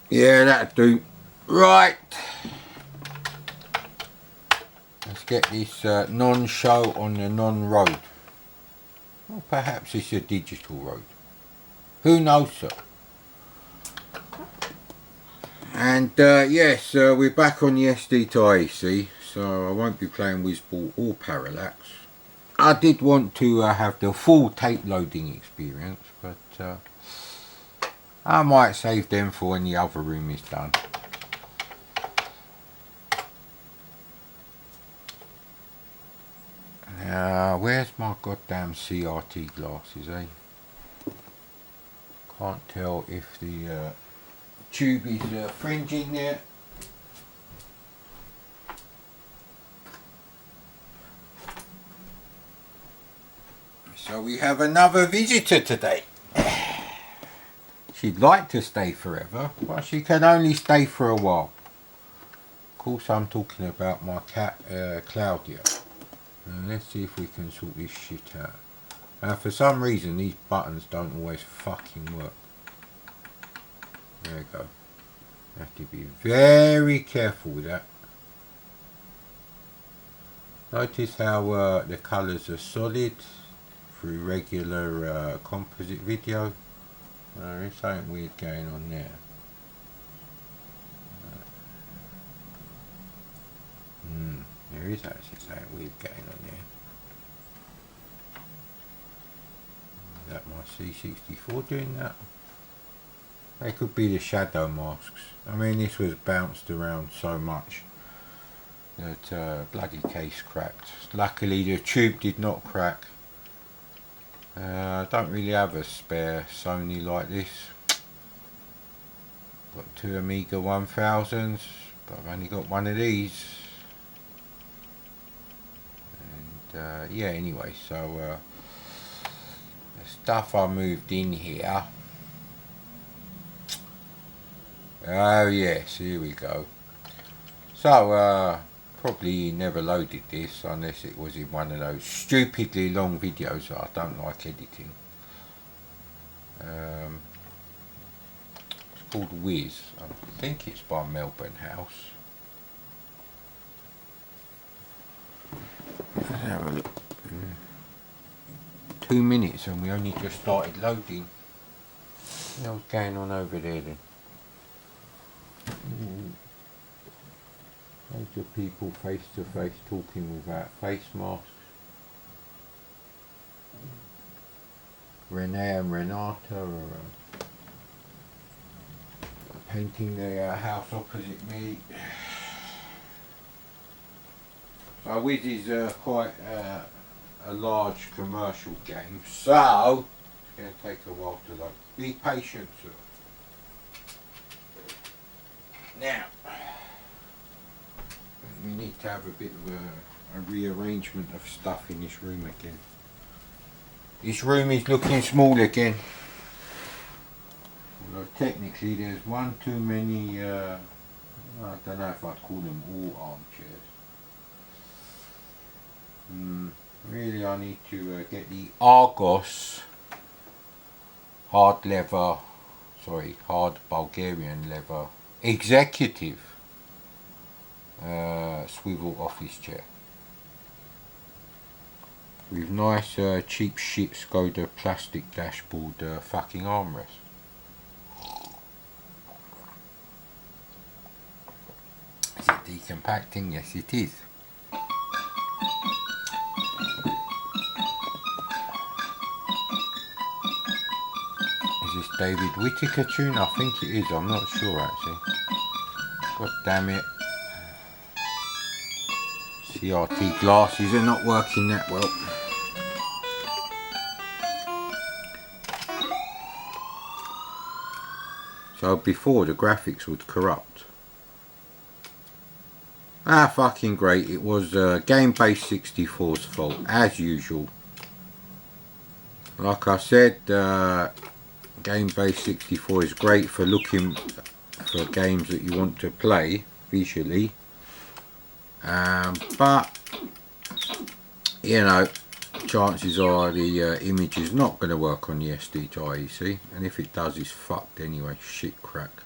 Yeah, that'll do. Right. Let's get this non-show on the non-road. Or perhaps it's a digital road. Who knows, sir? And yes, we're back on the SD to IEC, so I won't be playing Whizball or Parallax. I did want to have the full tape loading experience, but I might save them for when the other room is done. Where's my goddamn CRT glasses, eh? Can't tell if the tube is fringing there. So we have another visitor today. She'd like to stay forever, but she can only stay for a while. Of course, I'm talking about my cat, Claudia. Let's see if we can sort this shit out. For some reason, these buttons don't always fucking work. There we go. You have to be very careful with that. Notice how the colours are solid through regular composite video. There's something weird going on there. There is actually something weird going on there. Is that my C64 doing that? They could be the shadow masks. I mean, this was bounced around so much that bloody case cracked. Luckily the tube did not crack. I don't really have a spare Sony like this. Got two Amiga 1000s, but I've only got one of these. And yeah, anyway, so the stuff I moved in here. Oh yes, here we go. So probably never loaded this unless it was in one of those stupidly long videos that I don't like editing. It's called Wiz. I think it's by Melbourne House. Let's have a look. 2 minutes and we only just started loading. What's going on over there then? Loads of people face to face talking without face masks. Renee and Renata are painting their house opposite me. So Wiz is quite a large commercial game, so it's going to take a while to load. Be patient, sir. Now, we need to have a bit of a rearrangement of stuff in this room again. This room is looking small again. Although technically there's one too many, I don't know if I'd call them all armchairs. Really I need to get the Argos hard Bulgarian leather executive swivel office chair with nice cheap shit Skoda plastic dashboard fucking armrest. Is it decompacting? Yes it is. Is this David Whittaker tune? I think it is, I'm not sure actually. God damn it. CRT glasses are not working that well. So before the graphics would corrupt. Fucking great. It was Game-Based 64's fault, as usual. Like I said, Game-Based 64 is great for looking for games that you want to play visually. But, you know, chances are the image is not going to work on the SD to IEC. And if it does, it's fucked anyway. Shit crack.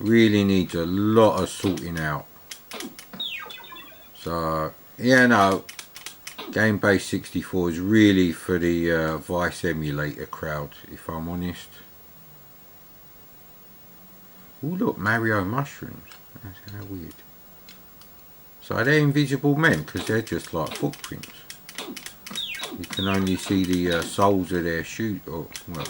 Really needs a lot of sorting out. So yeah, no, Game Base 64 is really for the Vice emulator crowd, if I'm honest. Oh look, Mario mushrooms. That's kind of weird. So are they invisible men? Because they're just like footprints. You can only see the soles of their shoes. Or, well,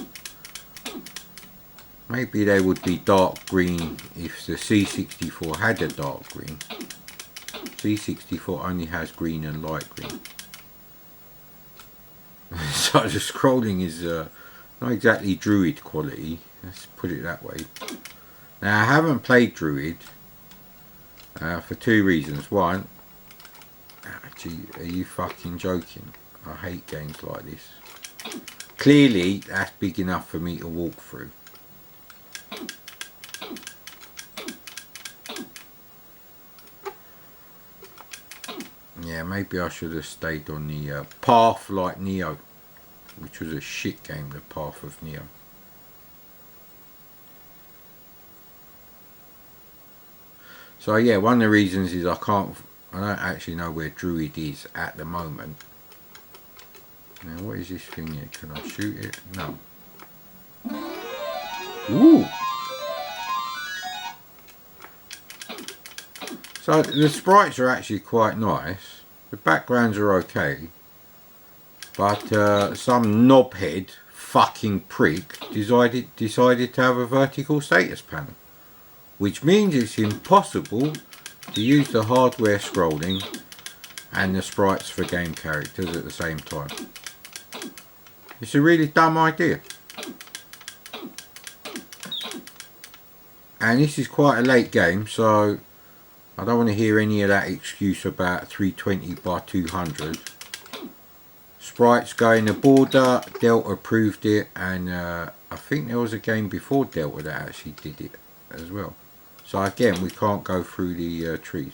maybe they would be dark green if the C64 had a dark green. C64 only has green and light green. So the scrolling is not exactly Druid quality. Let's put it that way. Now I haven't played Druid for two reasons. One, actually, are you fucking joking? I hate games like this. Clearly, that's big enough for me to walk through. Yeah, maybe I should have stayed on the Path like Neo, which was a shit game, the Path of Neo. So yeah, one of the reasons is I don't actually know where Druid is at the moment. Now what is this thing here? Can I shoot it? No. Ooh! So the sprites are actually quite nice. The backgrounds are okay. But some knobhead fucking prick decided to have a vertical status panel. Which means it's impossible to use the hardware scrolling and the sprites for game characters at the same time. It's a really dumb idea. And this is quite a late game, so I don't want to hear any of that excuse about 320 by 200. Sprites go in the border, Delta approved it, and I think there was a game before Delta that actually did it as well. So again, we can't go through the trees.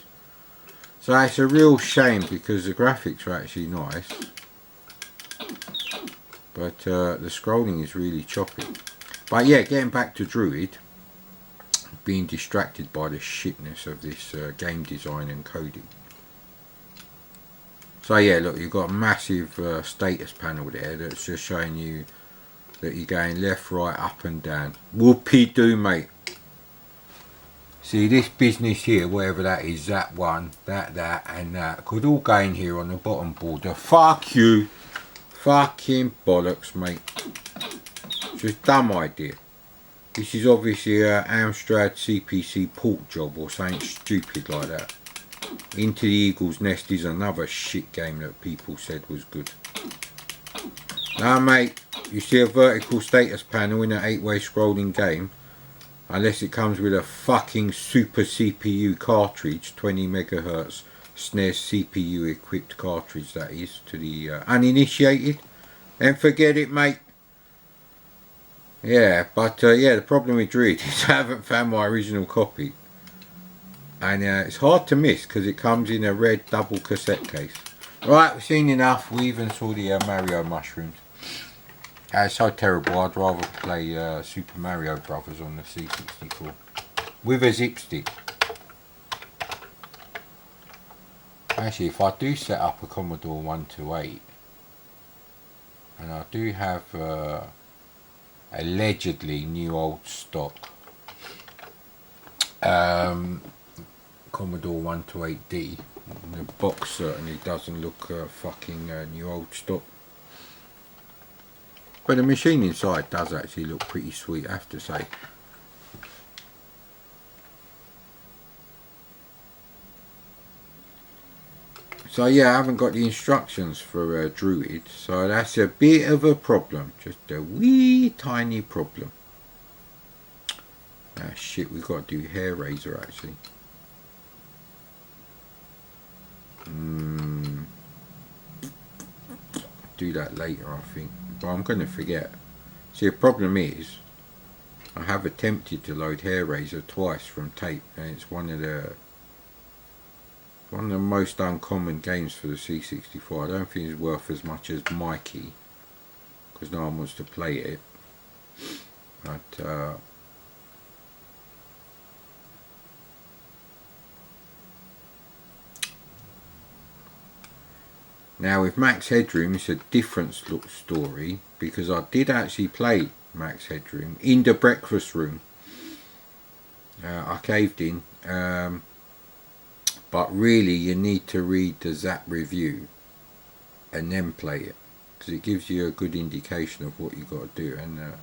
So it's a real shame because the graphics are actually nice. But the scrolling is really choppy. But yeah, getting back to Druid, being distracted by the shitness of this game design and coding. So yeah, look, you've got a massive status panel there that's just showing you that you're going left, right, up and down. Whoopie-doo, mate. See, this business here, whatever that is, that one, that, and that, could all go in here on the bottom border. Fuck you. Fucking bollocks, mate. It's just a dumb idea. This is obviously a Amstrad CPC port job or something stupid like that. Into the Eagle's Nest is another shit game that people said was good. Now, mate, you see a vertical status panel in an 8-way scrolling game, unless it comes with a fucking super CPU cartridge, 20 megahertz SNES CPU equipped cartridge that is, to the uninitiated, then forget it, mate. Yeah, but yeah, the problem with Druid is I haven't found my original copy. And it's hard to miss because it comes in a red double cassette case. Right, we've seen enough. We even saw the Mario mushrooms. It's so terrible. I'd rather play Super Mario Brothers on the C64 with a zip stick. Actually, if I do set up a Commodore 128, and I do have allegedly new old stock Commodore 128D, the box certainly doesn't look fucking new old stock. But the machine inside does actually look pretty sweet, I have to say. So yeah, I haven't got the instructions for Druid, so that's a bit of a problem. Just a wee tiny problem. Ah shit, we've got to do hair razor actually. Do that later, I think. But I'm going to forget. See, the problem is, I have attempted to load hair razor twice from tape, and it's one of the most uncommon games for the C64. I don't think it's worth as much as Mikey, because no one wants to play it. But Now with Max Headroom it's a different story, because I did actually play Max Headroom in the breakfast room. I caved in, but really you need to read the Zap review and then play it, because it gives you a good indication of what you got to do, and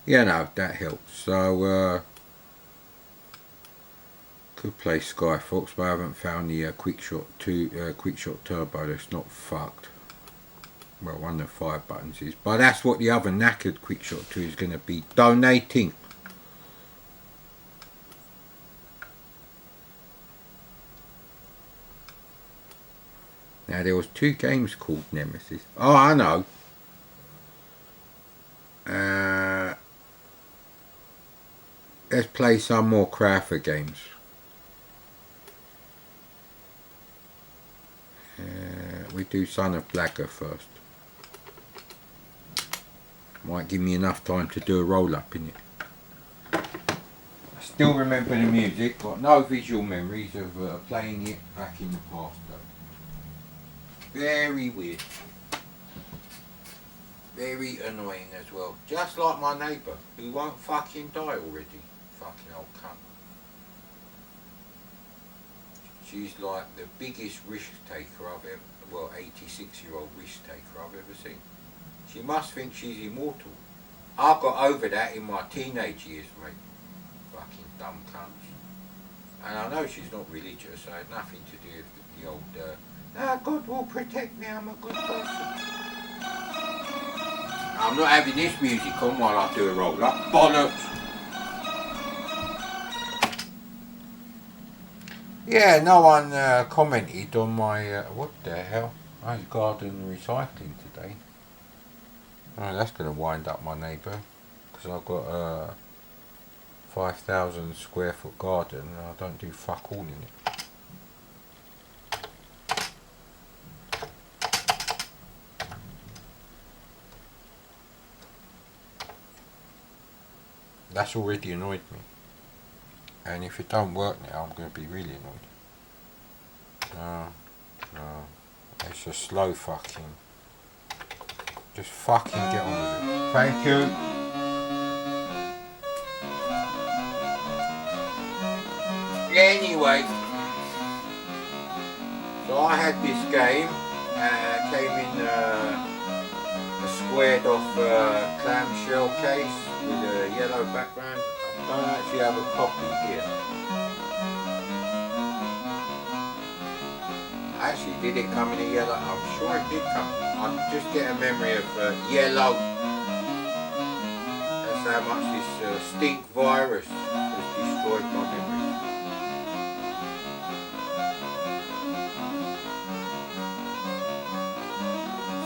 yeah, no, that helps. So could play Skyfox, but I haven't found the Quickshot Turbo that's not fucked. Well, one of the 5 buttons is, but that's what the other knackered Quickshot 2 is going to be donating. Now there was 2 games called Nemesis. Oh, I know. Let's play some more Crowther games. We do Son of Blacker first. Might give me enough time to do a roll up in it. I still remember the music, got no visual memories of playing it back in the past though. Very weird. Very annoying as well. Just like my neighbour, who won't fucking die already. Fucking old cunt. She's like the biggest risk taker I've ever, well, 86-year-old risk taker I've ever seen. She must think she's immortal. I got over that in my teenage years, mate. Fucking dumb cunts. And I know she's not religious, so it had nothing to do with the old, God will protect me, I'm a good person. I'm not having this music on while I do a roll up. Bollocks! Yeah, no one commented on my, what the hell? I was garden recycling today. Oh, that's going to wind up my neighbour, because I've got a 5,000 square foot garden and I don't do fuck all in it. That's already annoyed me. And if it don't work now, I'm going to be really annoyed. No. It's a slow fucking. Just fucking get on with it. Thank you. Anyway. So I had this game. Came in a squared off clamshell case with a yellow background. I don't actually have a copy here. Actually, did it come in a yellow? I'm sure it did come. I just get a memory of yellow. That's how much this stink virus has destroyed my memory.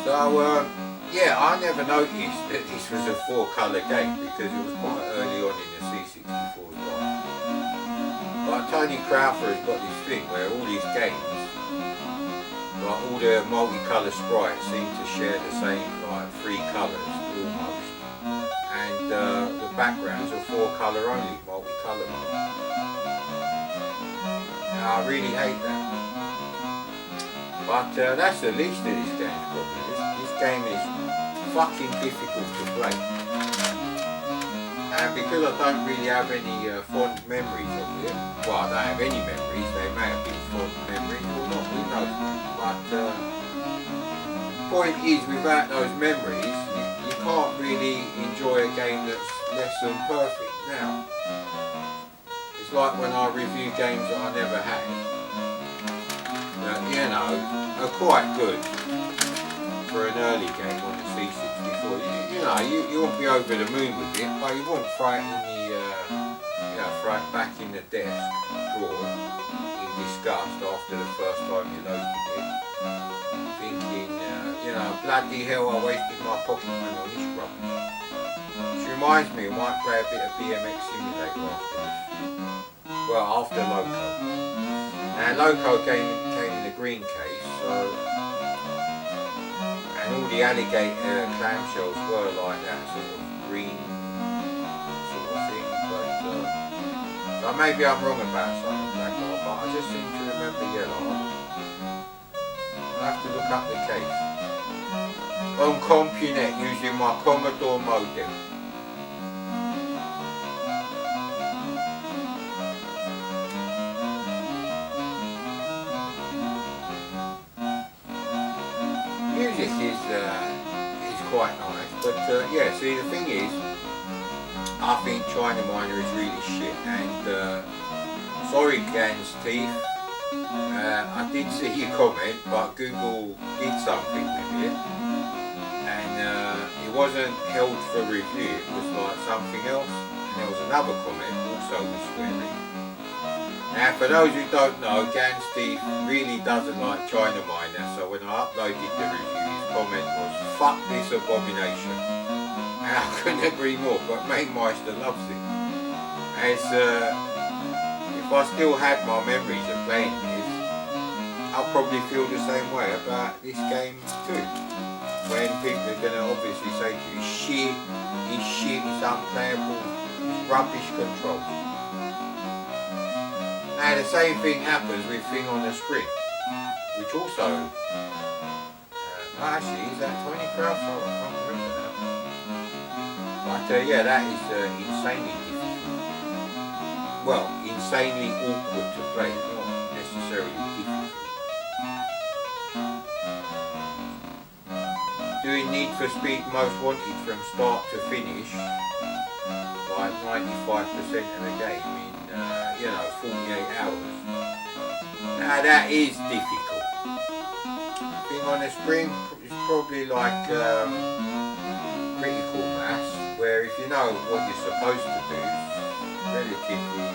So, yeah, I never noticed that this was a 4-colour game because it was quite early on in the C64's life. But Tony Crowther has got this thing where all his games, like all the multicolour sprites seem to share the same like 3 colours almost, and the backgrounds are 4-colour only, multicolour mode. Now, I really hate that, but that's the least of this game's problem. This game is fucking difficult to play, and because I don't really have any fond memories of it, well, I don't have any memories, they may have been fond memories or not, who knows. But point is, without those memories, you can't really enjoy a game that's less than perfect. Now, it's like when I review games that I never had, that, you know, are quite good for an early game on the C64. You know, you won't be over the moon with it, but you won't throw it in the, you know, throw it back in the desk drawer in disgust after the first time you loaded it. Thinking, you know, bloody hell, I wasted my pocket money on this rubbish. Which reminds me, I might play a bit of BMX Simulator after this. Well, after Loco. Now, Loco came in the green case, so, and all the alligator clamshells were like that sort of green sort of thing. But so maybe I'm wrong about something like that, but I just seem to remember yellow. have to look up the case. On CompuNet using my Commodore modem. Music is quite nice, but yeah, see the thing is, I think China Miner is really shit, and sorry Gans Teeth, I did see your comment, but Google did something with it, and it wasn't held for review, it was like something else, and there was another comment also with swearing. Now for those who don't know, Gans Teeth really doesn't like China Miner, so when I uploaded the review, his comment was, "Fuck this abomination." And I couldn't agree more, but Mainmeister loves it. As if I still had my memories of playing this, I'll probably feel the same way about this game too. When people are going to obviously say to you, shit, it's unplayable, it's rubbish control. Now the same thing happens with Thing on the Spring, which also, actually is that Tony Crowdfire? I can't remember now. But yeah, that is insanely difficult. Well, insanely awkward to play, not necessarily difficult. Doing Need for Speed Most Wanted from start to finish, like 95% of the game in, you know, 48 hours. Now that is difficult. Thing on the Spring is probably like critical mass, where if you know what you're supposed to do, it's relatively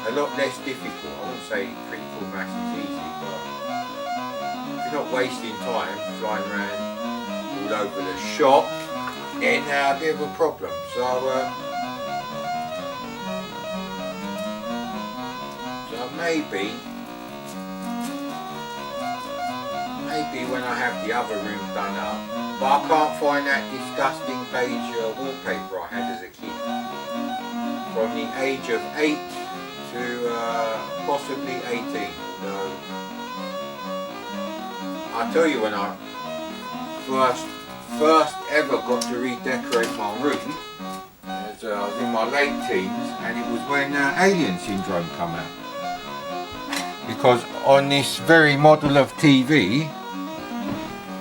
a lot less difficult. I wouldn't say critical mass is easy, but if you're not wasting time flying around all over the shop, then a bit of a problem. So maybe when I have the other room done up, but I can't find that disgusting beige wallpaper I had as a kid. From the age of 8 to possibly 18. So I'll tell you when I first ever got to redecorate my room, as I was in my late teens, and it was when Alien Syndrome came out. Because on this very model of TV,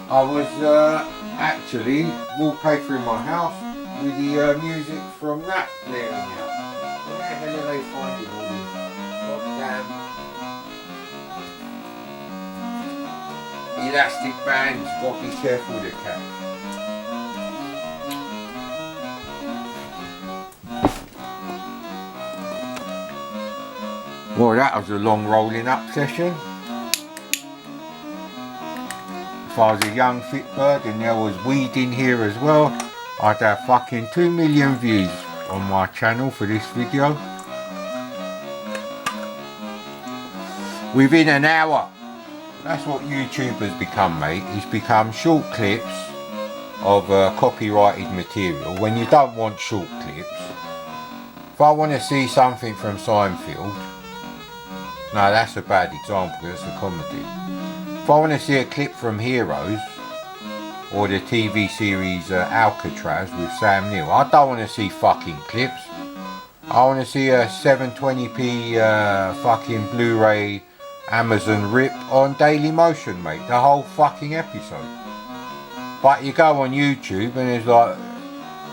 I was actually wallpapering my house with the music from that blaring out. Where the hell are they finding all these goddamn elastic bands? Got to be careful with the cat. Well, that was a long rolling up session. If I was a young fit bird and there was weed in here as well, I'd have fucking 2 million views on my channel for this video. Within an hour. That's what YouTube has become, mate. It's become short clips of copyrighted material when you don't want short clips. If I want to see something from Seinfeld, no, that's a bad example, that's a comedy. If I want to see a clip from Heroes, or the TV series Alcatraz with Sam Neill, I don't want to see fucking clips. I want to see a 720p fucking Blu-ray Amazon rip on Daily Motion, mate, the whole fucking episode. But you go on YouTube and it's like,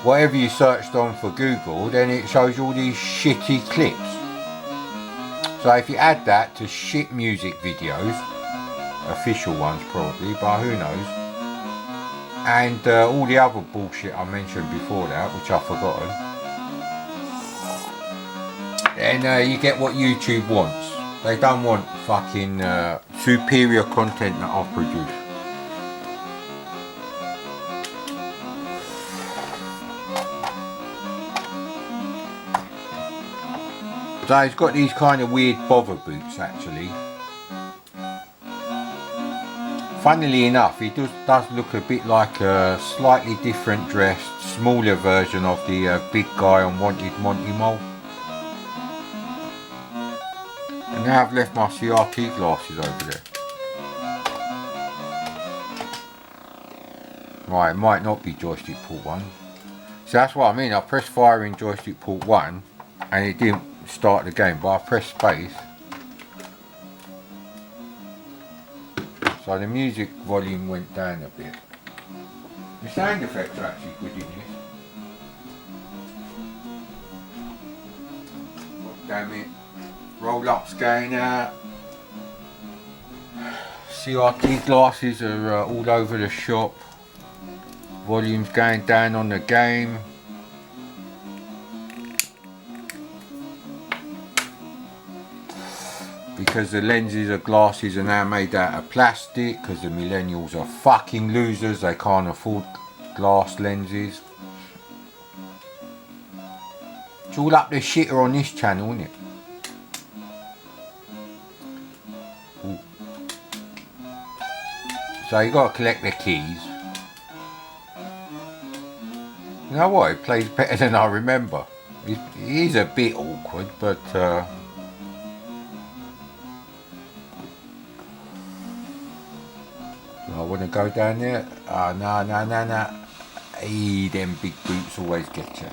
whatever you searched on for Google, then it shows you all these shitty clips. So if you add that to shit music videos, official ones probably, but who knows, and all the other bullshit I mentioned before that, which I've forgotten, then you get what YouTube wants. They don't want fucking superior content that I've produced. So it's got these kind of weird bother boots actually. Funnily enough, it does look a bit like a slightly different dressed, smaller version of the big guy on Wanted Monty Mole. And now I've left my CRT glasses over there. Right, it might not be joystick port 1. So that's what I mean. I pressed fire in joystick port 1 and it didn't start the game, but I pressed space. So the music volume went down a bit. The sound effects are actually good in this. Oh, damn it. Roll ups going out. CRT glasses are all over the shop. Volume's going down on the game. Because the lenses of glasses are now made out of plastic, because the millennials are fucking losers, they can't afford glass lenses. It's all up the shitter on this channel, isn't it? Ooh. So you got to collect the keys. You know what, it plays better than I remember. It is a bit awkward, but I want to go down there. No. Hey, them big boots always get you.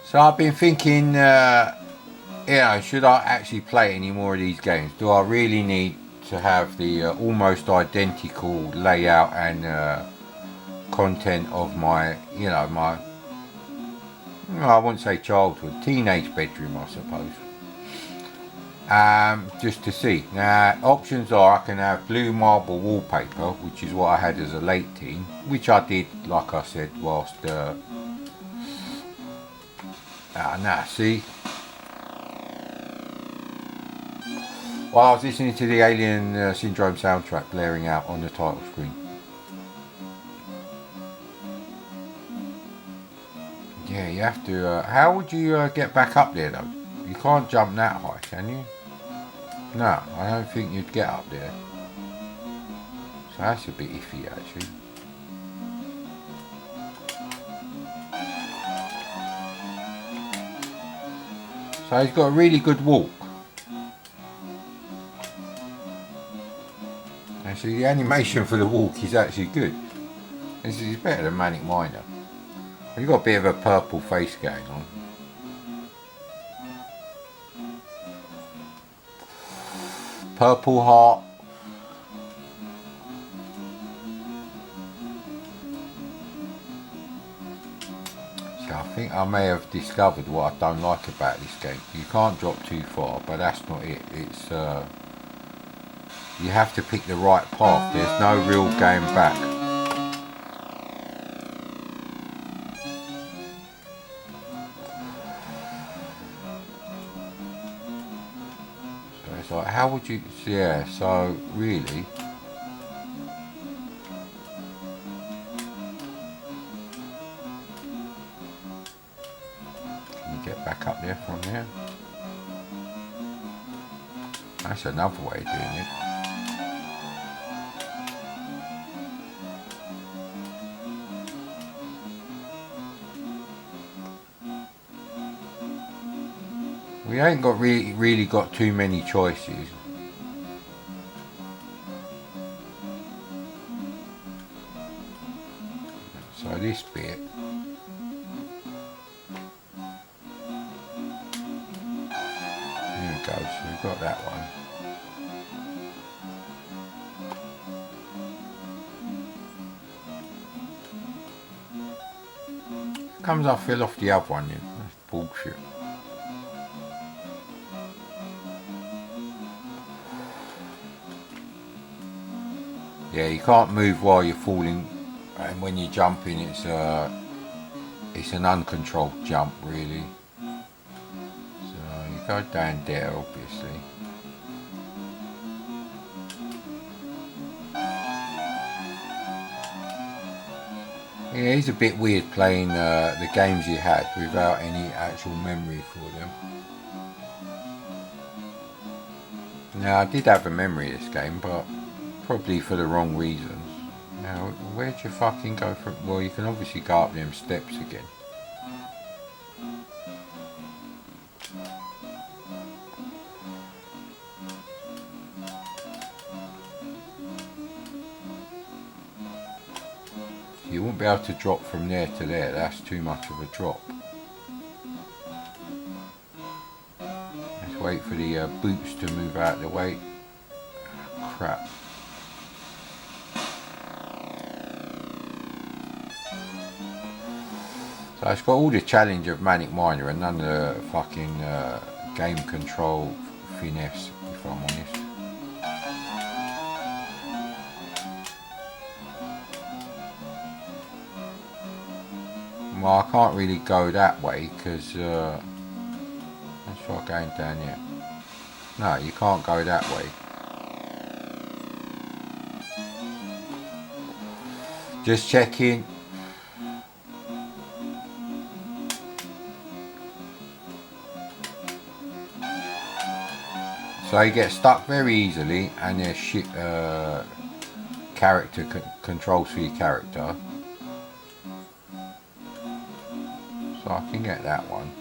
So I've been thinking, should I actually play any more of these games? Do I really need to have the almost identical layout and content of my, I wouldn't say childhood, teenage bedroom, I suppose. Just to see. Now, options are I can have blue marble wallpaper, which is what I had as a late teen, which I did, like I said, whilst see. While I was listening to the Alien Syndrome soundtrack blaring out on the title screen. Yeah, you have to. How would you get back up there though? You can't jump that high, can you? No, I don't think you'd get up there. So that's a bit iffy actually. So he's got a really good walk. Actually, the animation for the walk is actually good. This is better than Manic Miner. He's got a bit of a purple face going on. Purple heart. So I think I may have discovered what I don't like about this game. You can't drop too far, but that's not it. It's you have to pick the right path. There's no real going back. So it's like, how would you? Yeah. So really. Get back up there from there. That's another way of doing it. We ain't got really got too many choices. So this bit. So we've got that one. Comes I fell off the other one then. That's bullshit. Yeah, you can't move while you're falling, and when you're jumping it's an uncontrolled jump really. Go down there, obviously. Yeah, it's a bit weird playing the games you had without any actual memory for them. Now, I did have a memory of this game, but probably for the wrong reasons. Now, where'd you fucking go from? Well, you can obviously go up them steps again. You won't be able to drop from there to there, that's too much of a drop. Let's wait for the boots to move out of the way. Crap. So it's got all the challenge of Manic Miner and none of the fucking game control finesse, if I'm honest. Well, I can't really go that way because let's try going down here. No, you can't go that way. Just checking. So you get stuck very easily, and there's shit character controls for your character. So I can get that one.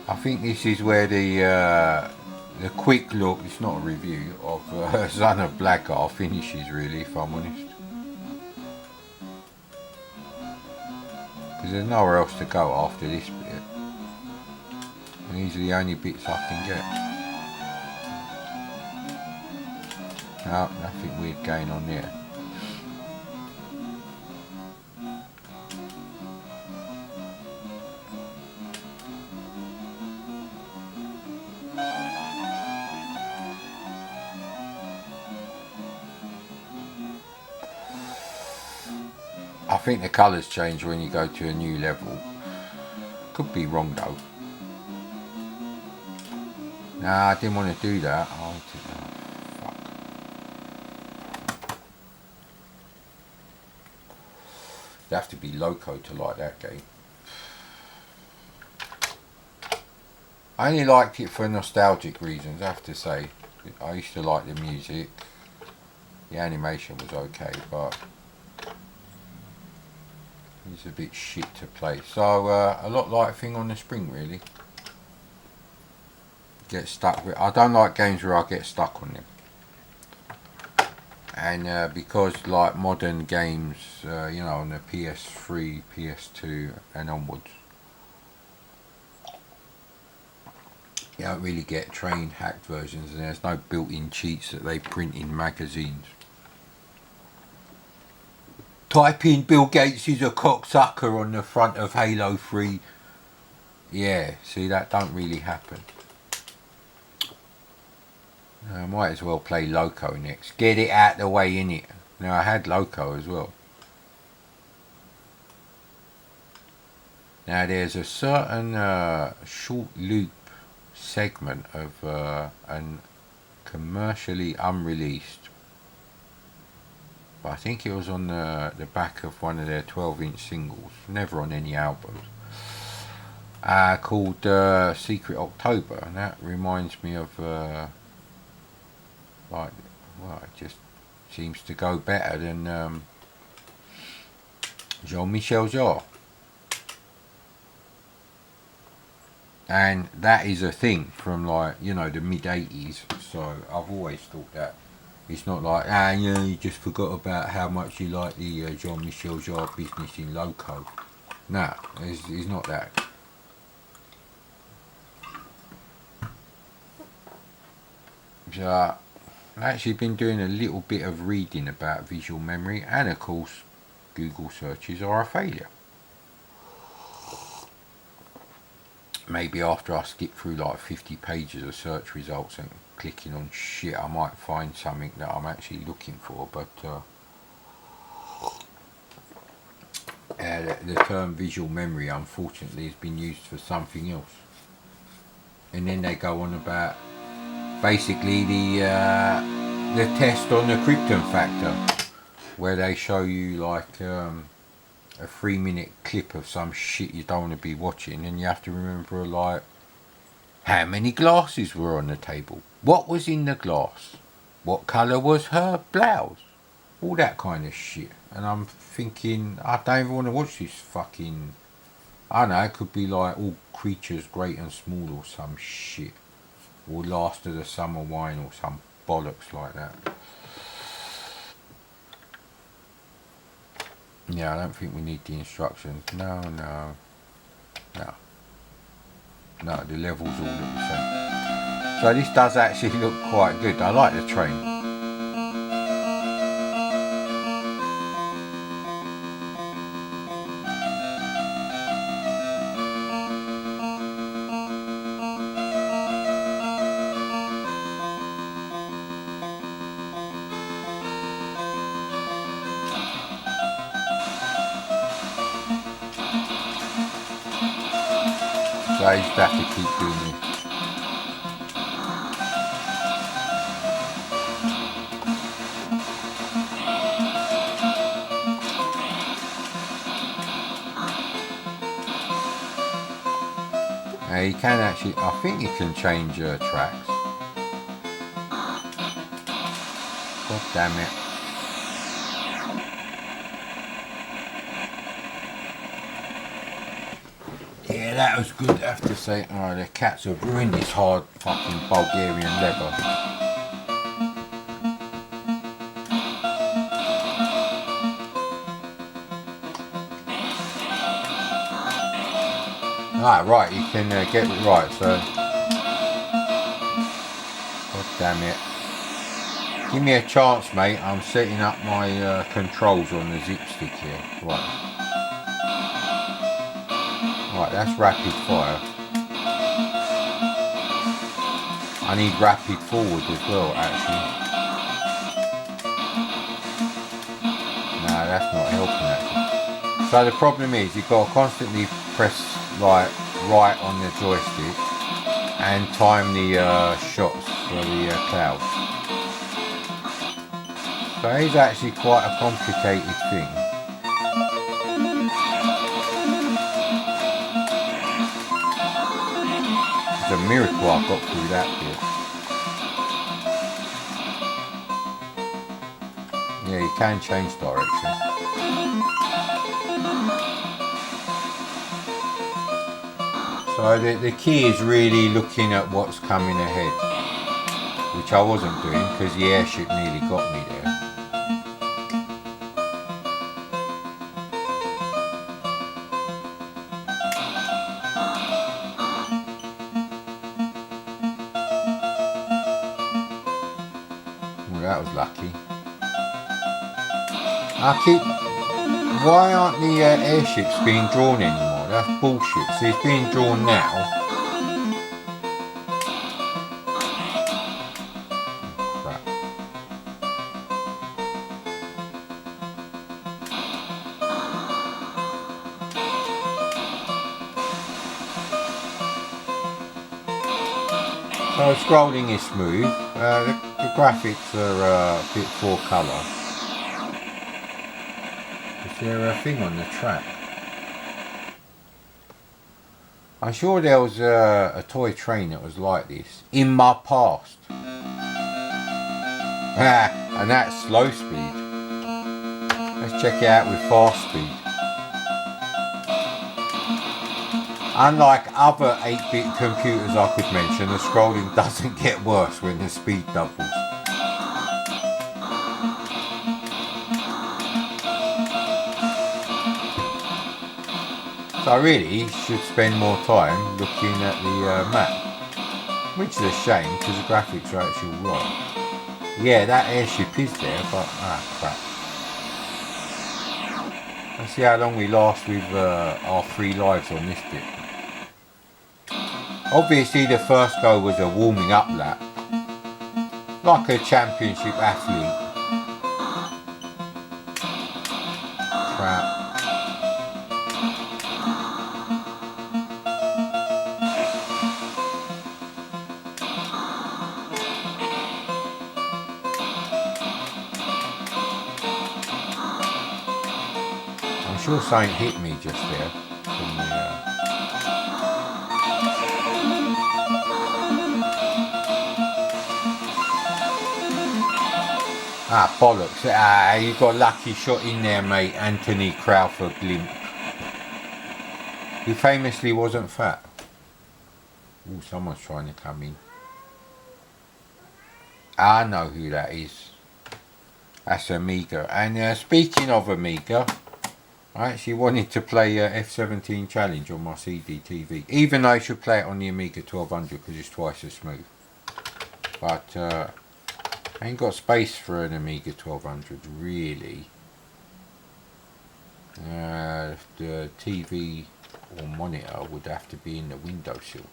I think this is where the quick look, it's not a review, of Son of Blackheart finishes really, if I'm honest. Because there's nowhere else to go after this bit. And these are the only bits I can get. No, nothing weird going on there. I think the colours change when you go to a new level. Could be wrong though. Nah, I didn't want to do that. Oh, fuck. You have to be loco to like that game. I only liked it for nostalgic reasons, I have to say. I used to like the music. The animation was okay, but it's a bit shit to play. So a lot like Thing on the Spring really. Get stuck with. I don't like games where I get stuck on them. And because like modern games, you know, on the PS3, PS2 and onwards, you don't really get trained hacked versions, and there's no built-in cheats that they print in magazines. Type in Bill Gates is a cocksucker on the front of Halo 3. Yeah, see, that don't really happen. I might as well play Loco next. Get it out the way, innit? Now, I had Loco as well. Now, there's a certain short loop segment of an commercially unreleased, but I think it was on the back of one of their 12-inch singles, never on any albums, called Secret October, and that reminds me of like, well, it just seems to go better than Jean-Michel Jarre. And that is a thing from, like, you know, the mid-80s, so I've always thought that. It's not like, yeah, you just forgot about how much you like the Jean-Michel Jarre business in Loco. Nah, it's not that. So, I've actually been doing a little bit of reading about visual memory, and of course Google searches are a failure. Maybe after I skip through like 50 pages of search results and clicking on shit, I might find something that I'm actually looking for, but the term visual memory unfortunately has been used for something else. And then they go on about basically the test on the Krypton factor, where they show you like a 3-minute clip of some shit you don't want to be watching, and you have to remember like how many glasses were on the table, what was in the glass, what colour was her blouse, all that kind of shit. And I'm thinking, I don't even want to watch this fucking, I don't know, it could be like All Creatures Great and Small or some shit, or Last of the Summer Wine or some bollocks like that. Yeah, I don't think we need the instructions. No, no, no. No, the levels all look the same. So this does actually look quite good. I like the train. So I just have to keep doing this. You can actually, I think you can change tracks. God damn it. Yeah, that was good, I have to say. Oh, the cats have ruined this hard fucking Bulgarian leather. Right, you can get it right, so. God damn it. Give me a chance, mate. I'm setting up my controls on the zip stick here. Right. Right, that's rapid fire. I need rapid forward as well, actually. No, that's not helping, actually. So the problem is, you've got to constantly press right on the joystick and time the shots for the clouds. So it's actually quite a complicated thing. It's a miracle I got through that bit. Yeah, you can change direction. So the key is really looking at what's coming ahead, which I wasn't doing because the airship nearly got me there. Well, that was lucky. Why aren't the airships being drawn anymore? That's bullshit. So it's being drawn now. Oh, crap. So scrolling is smooth. The graphics are a bit 4-colour. Is there a thing on the track? I'm sure there was a toy train that was like this in my past. And that's slow speed. Let's check it out with fast speed. Unlike other 8-bit computers I could mention, the scrolling doesn't get worse when the speed doubles. So I really should spend more time looking at the map, which is a shame because the graphics are actually right. Yeah, that airship is there, but crap. Let's see how long we last with our 3 lives on this bit. Obviously the first go was a warming up lap, like a championship athlete. Crap. I'm sure something hit me just there from the bollocks. You got a lucky shot in there, mate. Anthony Crawford Limp. He famously wasn't fat. Ooh, someone's trying to come in. I know who that is. That's Amiga. And speaking of Amiga, I actually wanted to play F-17 Challenge on my CD-TV, even though I should play it on the Amiga 1200 because it's twice as smooth. But I ain't got space for an Amiga 1200 really. The TV or monitor would have to be in the windowsill.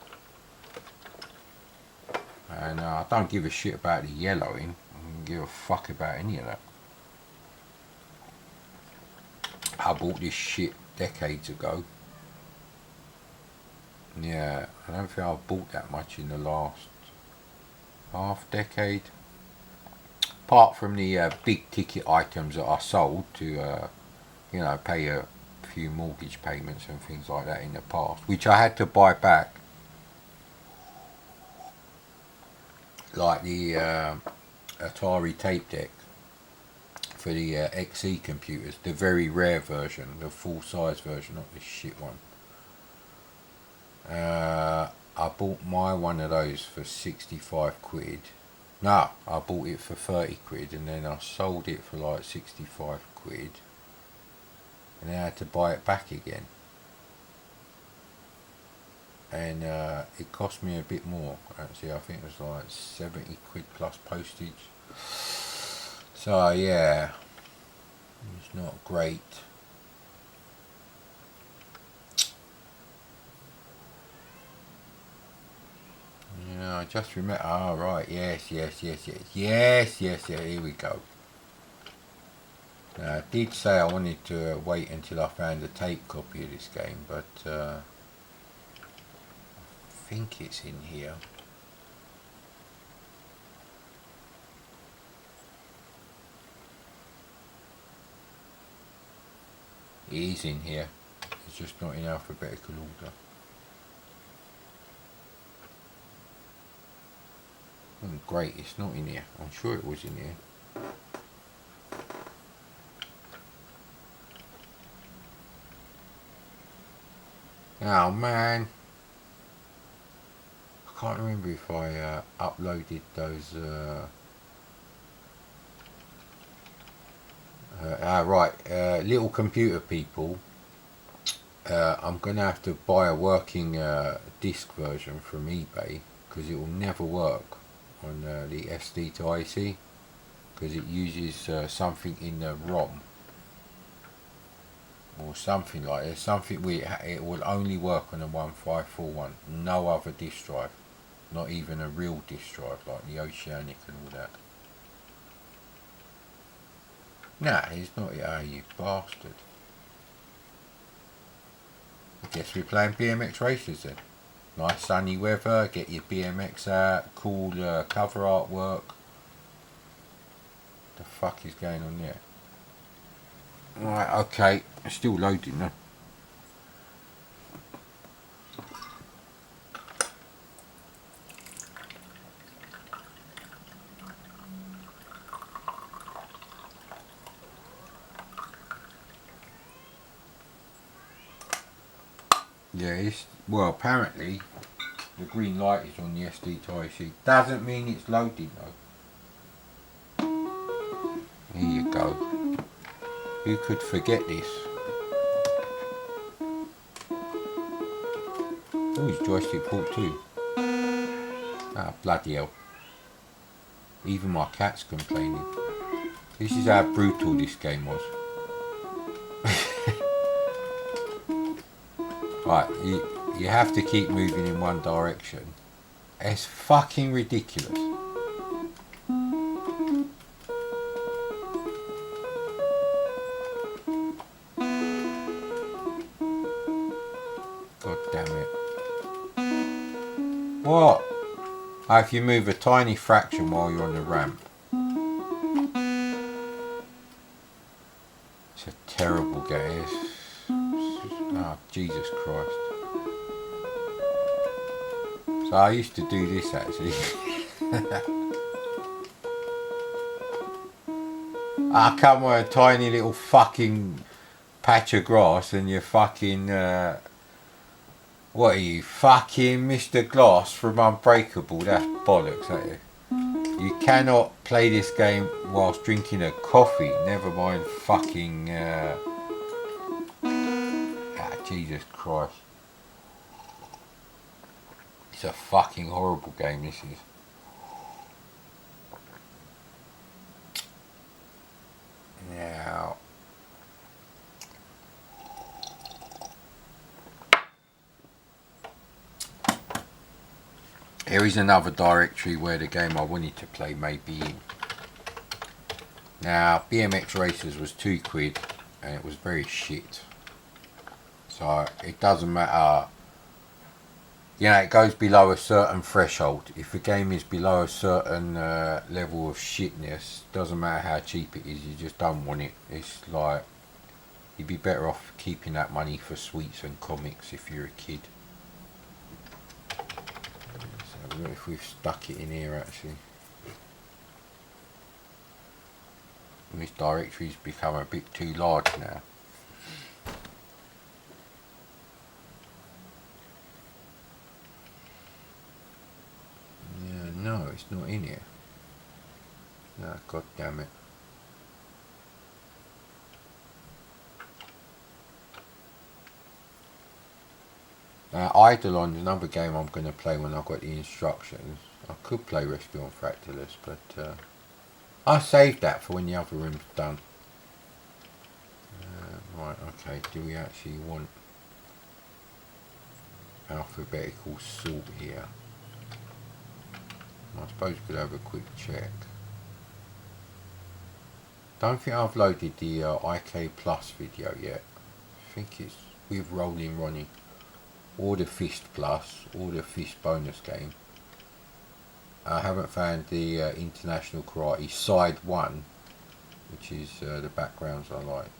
And I don't give a shit about the yellowing. I don't give a fuck about any of that. I bought this shit decades ago. Yeah, I don't think I've bought that much in the last half decade. Apart from the big ticket items that I sold to, you know, pay a few mortgage payments and things like that in the past, which I had to buy back. Like the Atari tape deck for the XE computers, the very rare version, the full size version, not this shit one. I bought my one of those for 65 quid. No, I bought it for 30 quid and then I sold it for like 65 quid. And then I had to buy it back again. And it cost me a bit more. Actually, I think it was like 70 quid plus postage. So yeah, it's not great. Yeah, I just remember. Oh right, yes, here we go. Now, I did say I wanted to wait until I found a tape copy of this game, but I think it's in here. It is in here. It's just not in alphabetical order. Great, it's not in here. I'm sure it was in here. Oh man, I can't remember if I uploaded those. Little computer people. I'm gonna have to buy a working disc version from eBay because it will never work on the SD to IC because it uses something in the ROM or something like that. Something where it will only work on a 1541. No other disk drive, not even a real disk drive like the Oceanic and all that. Nah, he's not. Oh, you bastard. I guess we're playing BMX races then. Nice sunny weather, get your BMX out, cool cover artwork. The fuck is going on there? Right, okay, it's still loading though. Yeah, it's, well, apparently the green light is on the SD to IC. Doesn't mean it's loading though. Here you go. Who could forget this? Oh, it's joystick port too. Ah, bloody hell. Even my cat's complaining. This is how brutal this game was. Right, you have to keep moving in one direction. It's fucking ridiculous. God damn it. What? Oh, if you move a tiny fraction while you're on the ramp. It's a terrible game. Oh, Jesus Christ. So I used to do this actually. I come on a tiny little fucking patch of grass and you're fucking, what are you, fucking Mr. Glass from Unbreakable? That's bollocks, ain't you? You cannot play this game whilst drinking a coffee, never mind fucking Jesus Christ. It's a fucking horrible game, this is. Now, here is another directory where the game I wanted to play may be in. Now, BMX Racers was £2 and it was very shit. So it doesn't matter. You know, it goes below a certain threshold. If a game is below a certain level of shitness, doesn't matter how cheap it is, you just don't want it. It's like, you'd be better off keeping that money for sweets and comics if you're a kid. So what if we've stuck it in here actually? And this directory's become a bit too large now. Yeah, no, it's not in here. No, god damn it. Now, Eidolon's another game I'm going to play when I've got the instructions. I could play Rescue on Fractalus, but I saved that for when the other room's done. Right, okay, do we actually want alphabetical sort here? I suppose we could have a quick check. Don't think I've loaded the IK Plus video yet. I think it's with Rolling Ronnie. Or the Fist Plus, or the Fist bonus game. I haven't found the International Karate Side 1, which is the backgrounds I like.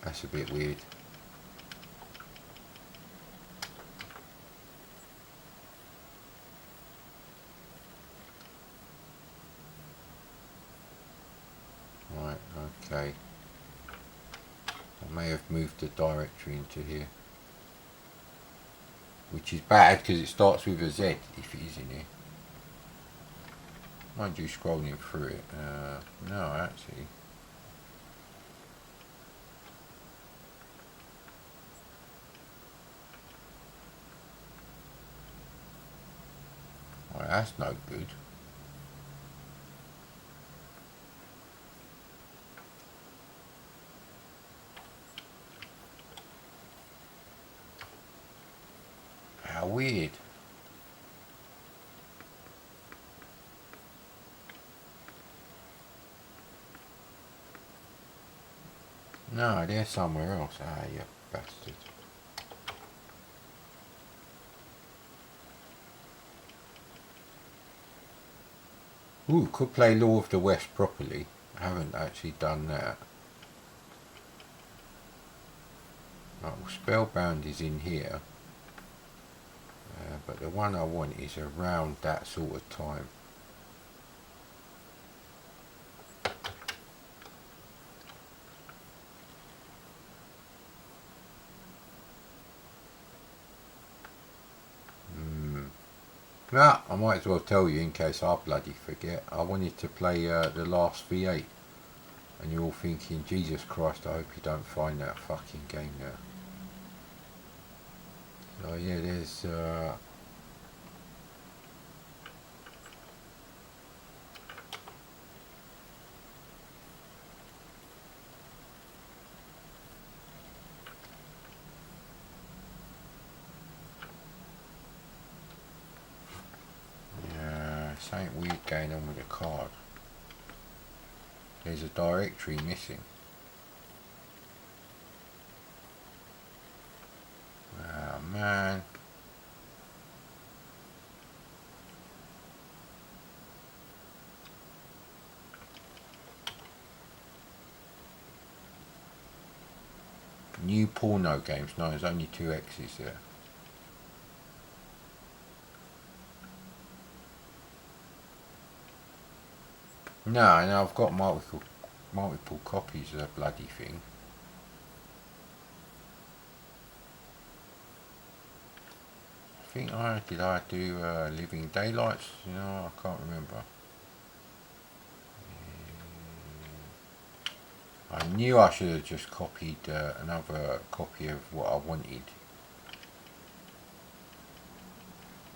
That's a bit weird. Right, okay. I may have moved the directory into here. Which is bad because it starts with a Z if it is in here. Mind you, scrolling through it. No, actually. Well, that's no good. How weird. No, they're somewhere else. Ah, you bastard. Ooh, could play Law of the West properly. I haven't actually done that. Right, well, Spellbound is in here. But the one I want is around that sort of time. Nah, I might as well tell you in case I bloody forget. I wanted to play the last V8. And you're all thinking, Jesus Christ, I hope you don't find that fucking game now. So yeah, there's... something weird going on with the card. There's a directory missing. Oh man. New porno games. No, there's only 2 X's there. No, I've got multiple copies of the bloody thing. think did I do Living Daylights? You know, I can't remember. I knew I should have just copied another copy of what I wanted.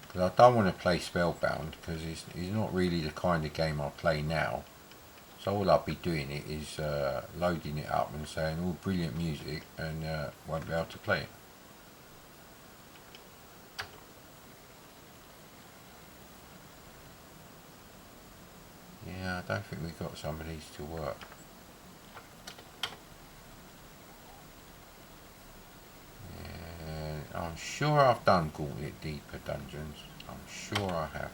Because I don't want to play Spellbound, because it's not really the kind of game I play now. So all I'll be doing it is loading it up and saying all brilliant music, and won't be able to play it. Yeah, I don't think we got some of these to work. I'm sure I've done Gauntlet Deeper Dungeons. I'm sure I have.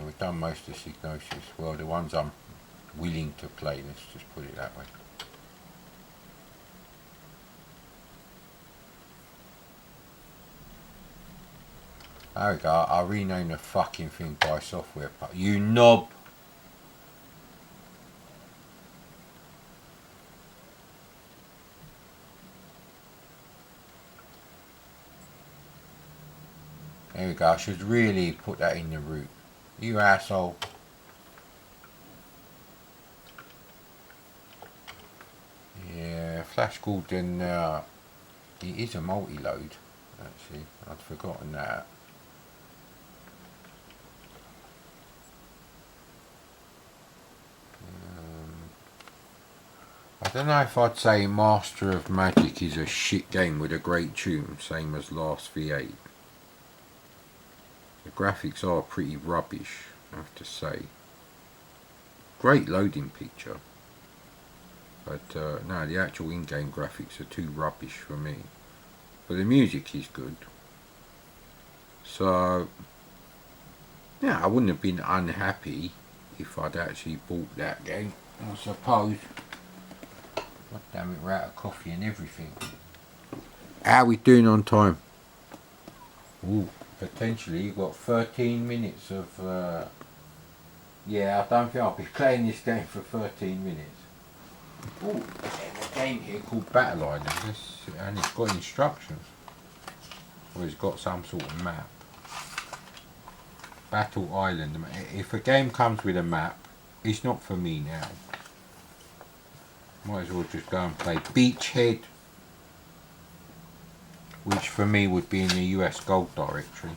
We've done most of Signosis. Well, the ones I'm willing to play, let's just put it that way. There we go. I'll rename the fucking thing by software. You knob! There we go, I should really put that in the root. You asshole. Yeah, Flash Gordon, he is a multi-load, actually. I'd forgotten that. I don't know if I'd say Master of Magic is a shit game with a great tune, same as Last V8. The graphics are pretty rubbish, I have to say. Great loading picture, but no, the actual in-game graphics are too rubbish for me. But the music is good. So, yeah, I wouldn't have been unhappy if I'd actually bought that game, I suppose. God damn it, we're out of coffee and everything. How are we doing on time? Ooh. Potentially, you've got 13 minutes of, yeah, I don't think I'll be playing this game for 13 minutes. Oh, there's a game here called Battle Island, and it's got instructions. Or it's got some sort of map. Battle Island. If a game comes with a map, it's not for me now. Might as well just go and play Beachhead, which for me would be in the US Gold Directory.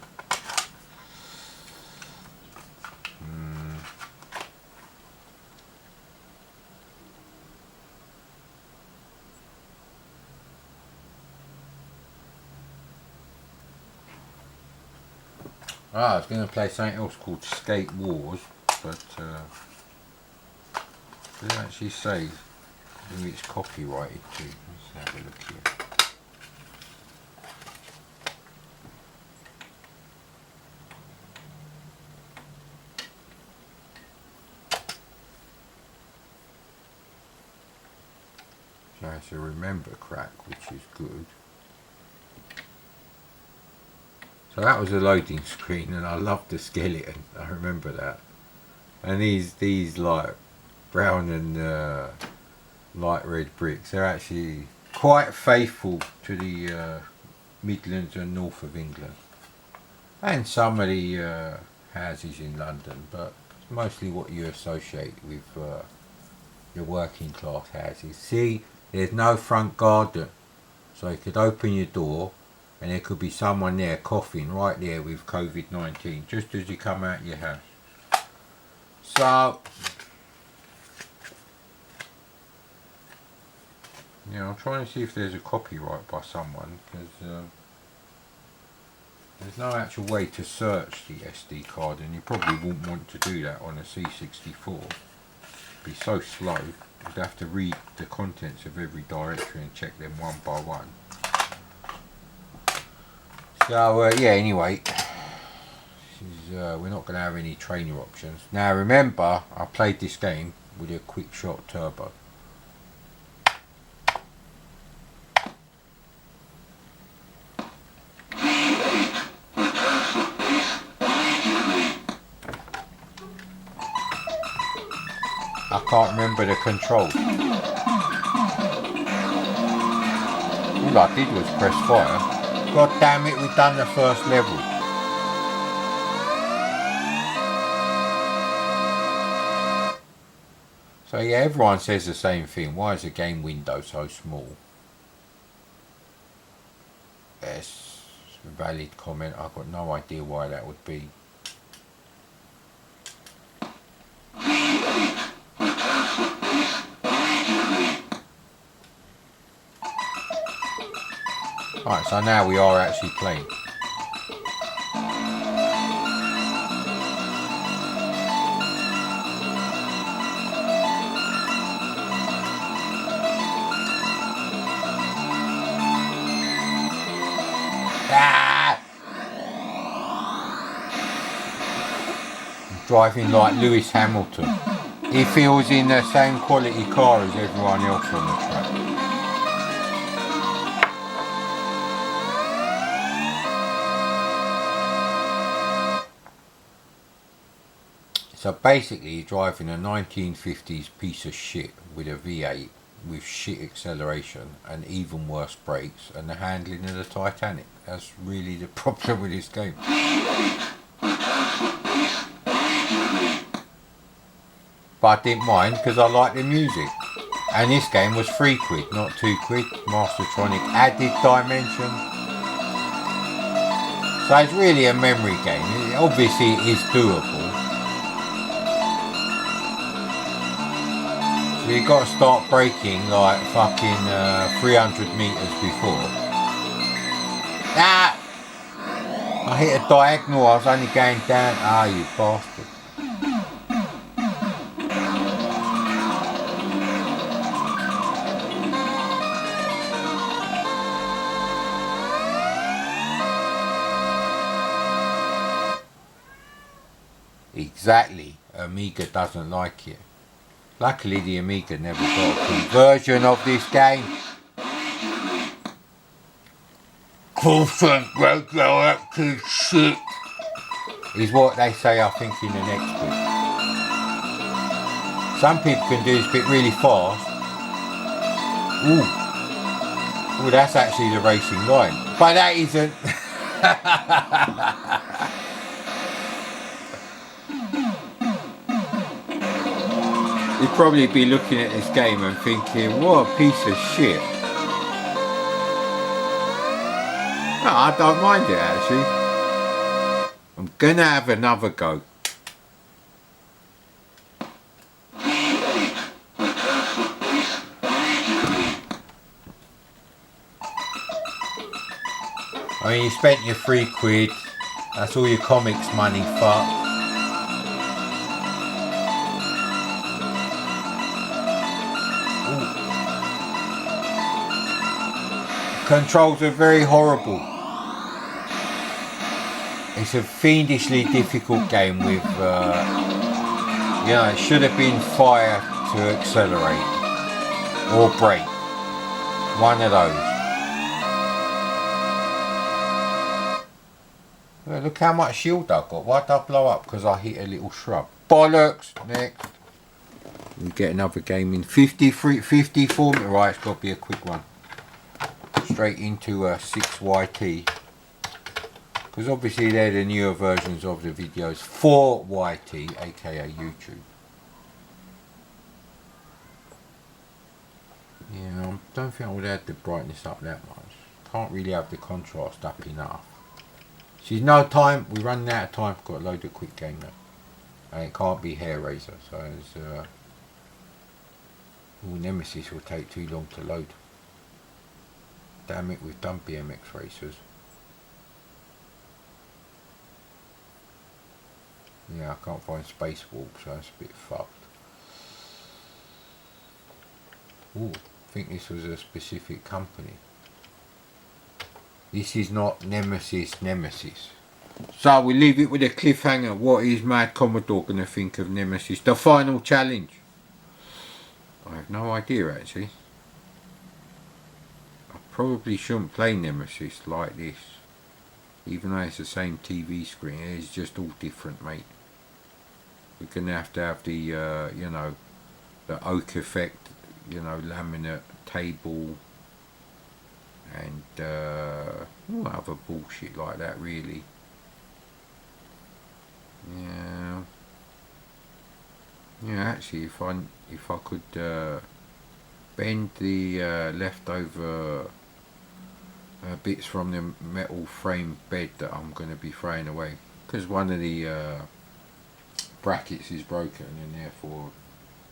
I was going to play something else called Skate Wars, but it doesn't actually say who it's copyrighted to. Let's have a look here. So it's a remember crack, which is good. So that was a loading screen, and I loved the skeleton. I remember that. And these like brown and light red bricks, they're actually quite faithful to the Midlands and north of England, and some of the houses in London, but it's mostly what you associate with your working class houses. See, there's no front garden, so you could open your door and there could be someone there coughing right there with COVID-19 just as you come out your house. So, yeah, I'm trying to see if there's a copyright by someone, because there's no actual way to search the SD card, and you probably wouldn't want to do that on a C64. It'd be so slow. You'd have to read the contents of every directory and check them one by one. So yeah, anyway, we're not going to have any trainer options. Now remember, I played this game with a quick shot turbo. I can't remember the controls. All I did was press fire. God damn it, we've done the first level. So yeah, everyone says the same thing. Why is the game window so small? Yes, a valid comment. I've got no idea why that would be. Right, so now we are actually playing. Ah! Driving like Lewis Hamilton. He feels in the same quality car as everyone else on the track. So basically you're driving a 1950s piece of shit with a V8 with shit acceleration and even worse brakes and the handling of the Titanic. That's really the problem with this game. But I didn't mind because I like the music. And this game was £3, not £2. Mastertronic added dimension. So it's really a memory game. Obviously it is doable. So you've got to start braking like fucking 300 metres before. Ah! I hit a diagonal, I was only going down. Ah, you bastard. Exactly. Amiga doesn't like it. Luckily the Amiga never got a conversion of this game. Radioactive shit is what they say, I think, in the next bit. Some people can do this bit really fast. Ooh. Ooh, that's actually the racing line. But that isn't. You'd probably be looking at this game and thinking, what a piece of shit. No, I don't mind it actually. I'm gonna have another go. I mean, you spent your £3. That's all your comics money, fuck. Controls are very horrible. It's a fiendishly difficult game with, you know, it should have been fire to accelerate. Or brake. One of those. Well, look how much shield I got. Why'd I blow up? Because I hit a little shrub. Bollocks! Next. We get another game in 54. Right, it's got to be a quick one. Straight into 6YT. Because obviously they're the newer versions of the videos for YT, aka YouTube. Yeah, I don't think I would add the brightness up that much. Can't really have the contrast up enough. See, no time, we're running out of time. Got a load of quick game now. And it can't be hair razor, so it's, Nemesis will take too long to load. Damn it, we've done BMX racers. Yeah, I can't find Space Warp, so that's a bit fucked. Ooh, I think this was a specific company. This is not Nemesis. So we leave it with a cliffhanger. What is Mad Commodore going to think of Nemesis? The final challenge. I have no idea actually. I probably shouldn't play Nemesis like this. Even though it's the same TV screen, it's just all different, mate. We're going to have the, you know, the oak effect, you know, laminate table. and all other bullshit like that, really. Yeah. Yeah, actually, if I could bend the leftover bits from the metal frame bed that I'm going to be throwing away, because one of the brackets is broken, and therefore,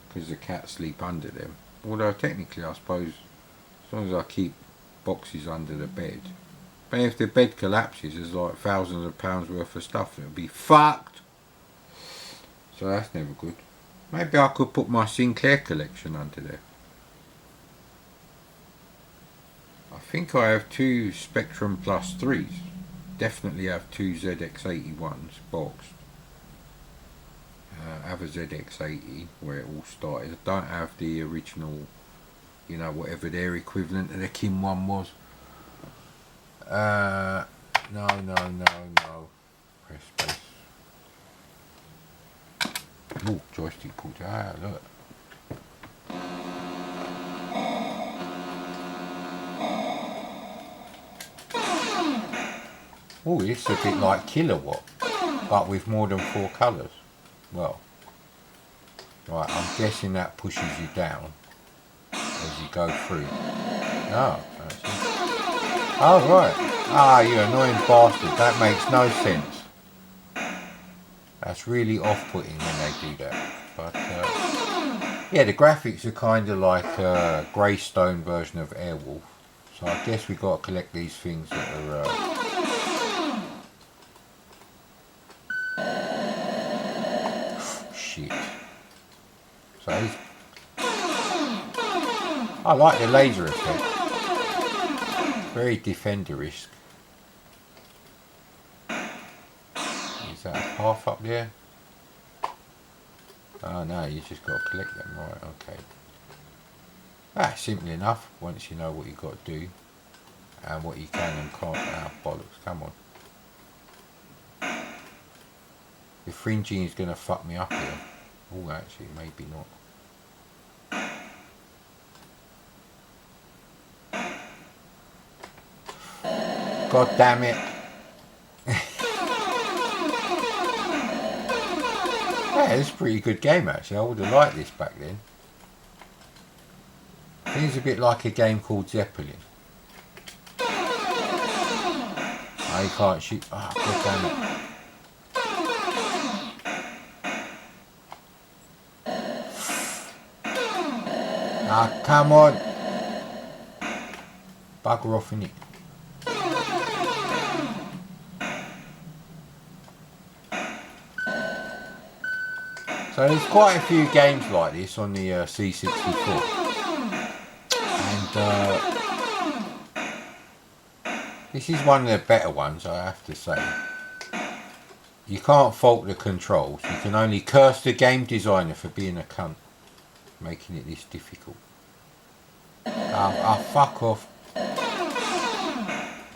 because the cats sleep under them. Although technically, I suppose, as long as I keep boxes under the bed. But if the bed collapses, there's like thousands of pounds worth of stuff, it'll be fucked. So that's never good. Maybe I could put my Sinclair collection under there. I think I have 2 Spectrum Plus 3s. Definitely have 2 ZX81s boxed. I have a ZX80 where it all started. I don't have the original, you know, whatever their equivalent of the Kim one was. No. Press space. Ooh, joystick pulled out, look. Oh, it's a bit like Kilowatt, but with more than 4 colours. Well, right, I'm guessing that pushes you down as you go through. Oh, that's it. Oh, right. Ah, you annoying bastard. That makes no sense. That's really off-putting when they do that. But, yeah, the graphics are kind of like a Greystone version of Airwolf. So I guess we've got to collect these things that are... shit. So I like the laser effect. Very Defender-esque. Is that a path up there? Oh no, you just got to collect them, right, okay. That's simple enough once you know what you've got to do and what you can and can't. Ah, bollocks, come on. The fringing is going to fuck me up here. Oh, actually, maybe not. God damn it. Yeah, it's a pretty good game actually. I would have liked this back then. I think it's a bit like a game called Zeppelin. Oh, you can't shoot. Oh, God damn it. Ah, come on. Bugger off, innit? So there's quite a few games like this on the C64. And this is one of the better ones, I have to say. You can't fault the controls. You can only curse the game designer for being a cunt, making it this difficult. Fuck off.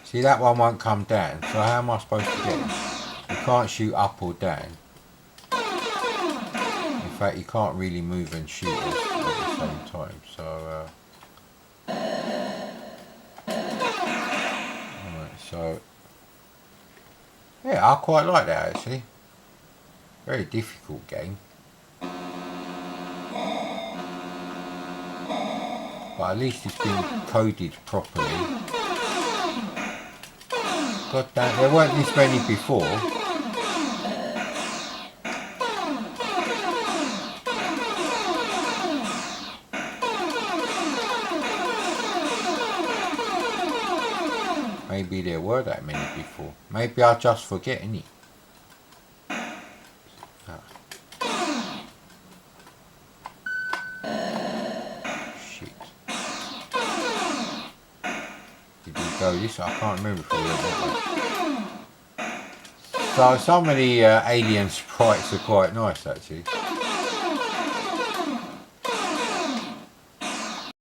See, that one won't come down, so how am I supposed to get it? You can't shoot up or down. In fact, you can't really move and shoot at the same time, so... Alright, so... Yeah, I quite like that actually. Very difficult game. But at least it's been coded properly. God damn, there weren't this many before. Maybe there were that many before. Maybe I'll just forget, innit? Go this way. I can't remember if we went that way. So some of the alien sprites are quite nice actually.